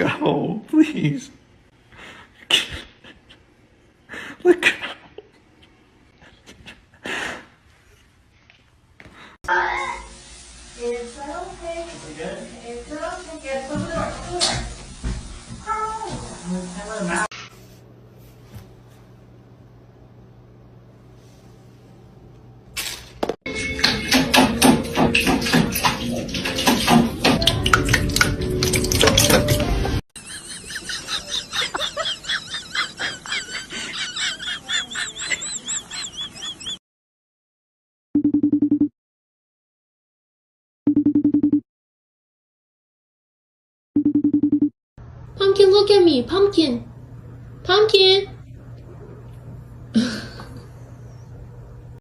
go, please. Let go. It's okay. We're good? It's okay. Yes, open the door. Open the door. Oh. Pumpkin, look at me. Pumpkin. Pumpkin.